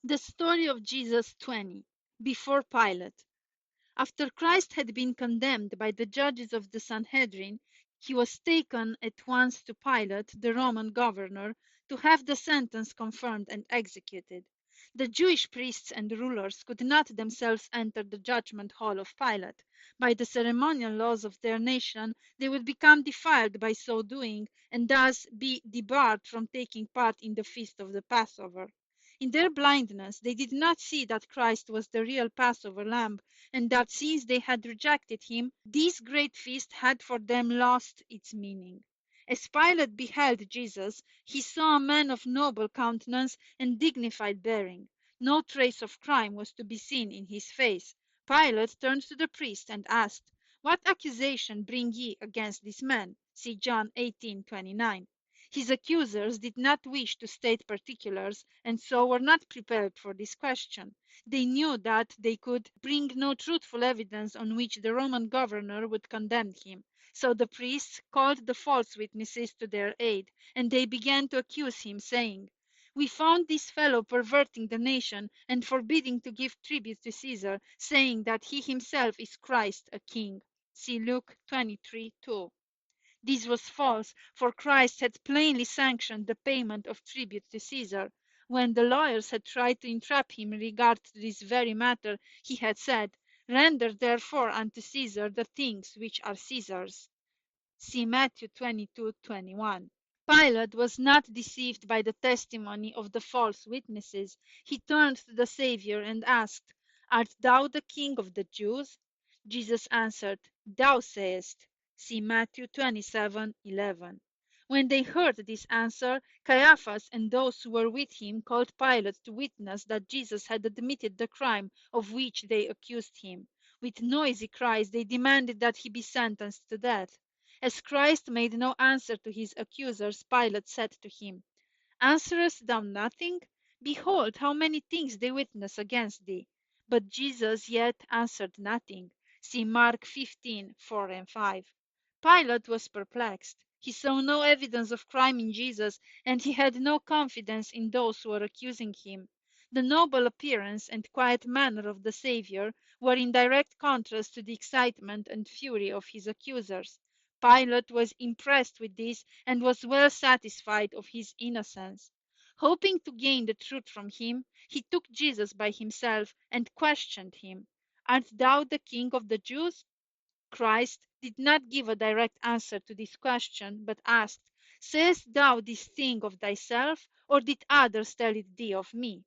The story of Jesus 20, before Pilate. After Christ had been condemned by the judges of the Sanhedrin, he was taken at once to Pilate, the Roman governor, to have the sentence confirmed and executed. The Jewish priests and rulers could not themselves enter the judgment hall of Pilate. By the ceremonial laws of their nation, they would become defiled by so doing, and thus be debarred from taking part in the feast of the Passover. In their blindness, they did not see that Christ was the real Passover lamb, and that since they had rejected him, this great feast had for them lost its meaning. As Pilate beheld Jesus, he saw a man of noble countenance and dignified bearing. No trace of crime was to be seen in his face. Pilate turned to the priest and asked, "What accusation bring ye against this man?" See John 18:29. His accusers did not wish to state particulars, and so were not prepared for this question. They knew that they could bring no truthful evidence on which the Roman governor would condemn him. So the priests called the false witnesses to their aid, and they began to accuse him, saying, "We found this fellow perverting the nation and forbidding to give tribute to Caesar, saying that he himself is Christ, a king." See Luke 23:2. This was false, for Christ had plainly sanctioned the payment of tribute to Caesar. When the lawyers had tried to entrap him in regard to this very matter, he had said, "Render therefore unto Caesar the things which are Caesar's." See Matthew 22:21. Pilate was not deceived by the testimony of the false witnesses. He turned to the Savior and asked, "Art thou the King of the Jews?" Jesus answered, "Thou sayest." See Matthew 27:11. When they heard this answer, Caiaphas and those who were with him called Pilate to witness that Jesus had admitted the crime of which they accused him. With noisy cries they demanded that he be sentenced to death. As Christ made no answer to his accusers, Pilate said to him, "Answerest thou nothing? Behold, how many things they witness against thee." But Jesus yet answered nothing. See Mark 15:4 and 5. Pilate was perplexed. He saw no evidence of crime in Jesus, and he had no confidence in those who were accusing him. The noble appearance and quiet manner of the Savior were in direct contrast to the excitement and fury of his accusers. Pilate was impressed with this and was well satisfied of his innocence. Hoping to gain the truth from him, he took Jesus by himself and questioned him, "Art thou the King of the Jews?" Christ did not give a direct answer to this question, but asked, "Sayest thou this thing of thyself, or did others tell it thee of me?"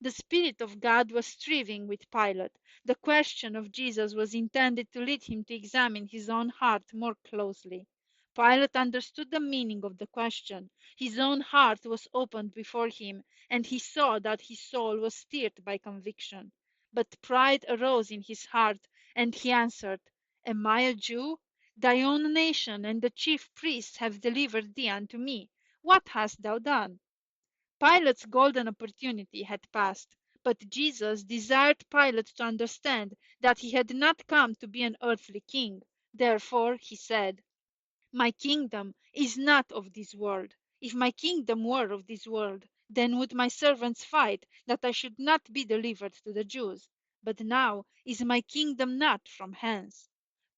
The Spirit of God was striving with Pilate. The question of Jesus was intended to lead him to examine his own heart more closely. Pilate understood the meaning of the question. His own heart was opened before him, and he saw that his soul was stirred by conviction. But pride arose in his heart, and he answered, "Am I a Jew? Thy own nation and the chief priests have delivered thee unto me. What hast thou done?" Pilate's golden opportunity had passed, but Jesus desired Pilate to understand that he had not come to be an earthly king. Therefore he said, "My kingdom is not of this world. If my kingdom were of this world, then would my servants fight that I should not be delivered to the Jews. But now is my kingdom not from hence."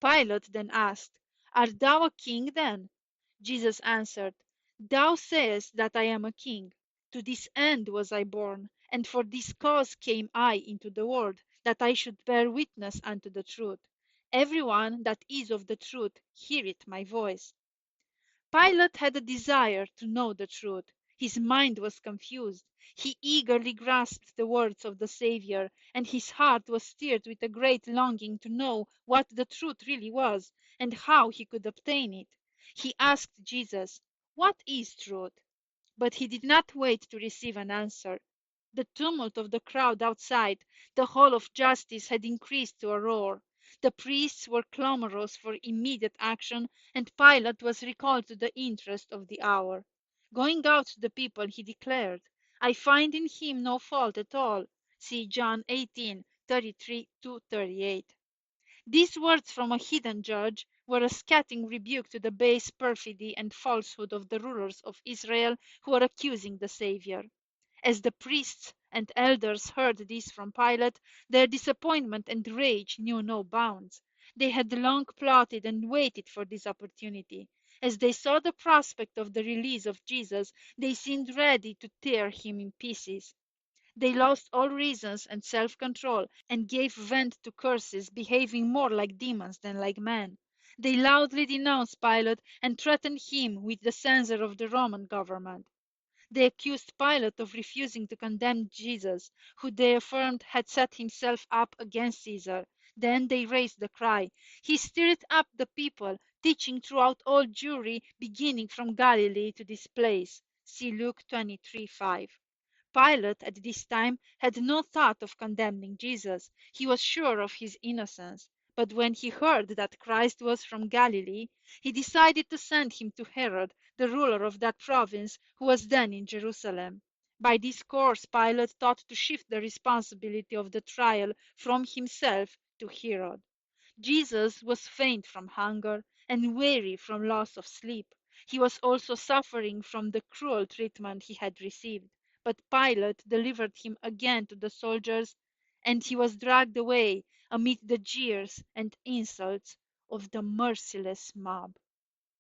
Pilate then asked, "Art thou a king then?" Jesus answered, "Thou sayest that I am a king. To this end was I born, and for this cause came I into the world, that I should bear witness unto the truth. Every one that is of the truth heareth my voice." Pilate had a desire to know the truth. His mind was confused. He eagerly grasped the words of the Savior, and his heart was stirred with a great longing to know what the truth really was, and how he could obtain it. He asked Jesus, "What is truth?" But he did not wait to receive an answer. The tumult of the crowd outside the hall of justice had increased to a roar. The priests were clamorous for immediate action, and Pilate was recalled to the interest of the hour. Going out to the people, he declared, "I find in him no fault at all." See John 18:33-38. These words from a hidden judge were a scathing rebuke to the base perfidy and falsehood of the rulers of Israel who were accusing the Savior. As the priests and elders heard this from Pilate, their disappointment and rage knew no bounds. They had long plotted and waited for this opportunity. As they saw the prospect of the release of Jesus, they seemed ready to tear him in pieces. They lost all reason and self-control and gave vent to curses, behaving more like demons than like men. They loudly denounced Pilate and threatened him with the censure of the Roman government. They accused Pilate of refusing to condemn Jesus, who they affirmed had set himself up against Caesar. Then they raised the cry. He stirred up the people, teaching throughout all Jewry, beginning from Galilee to this place. See Luke 23:5. Pilate at this time had no thought of condemning Jesus. He was sure of his innocence. But when he heard that Christ was from Galilee, he decided to send him to Herod, the ruler of that province, who was then in Jerusalem. By this course, Pilate thought to shift the responsibility of the trial from himself to Herod. Jesus was faint from hunger and weary from loss of sleep. He was also suffering from the cruel treatment he had received. But Pilate delivered him again to the soldiers, and he was dragged away amid the jeers and insults of the merciless mob.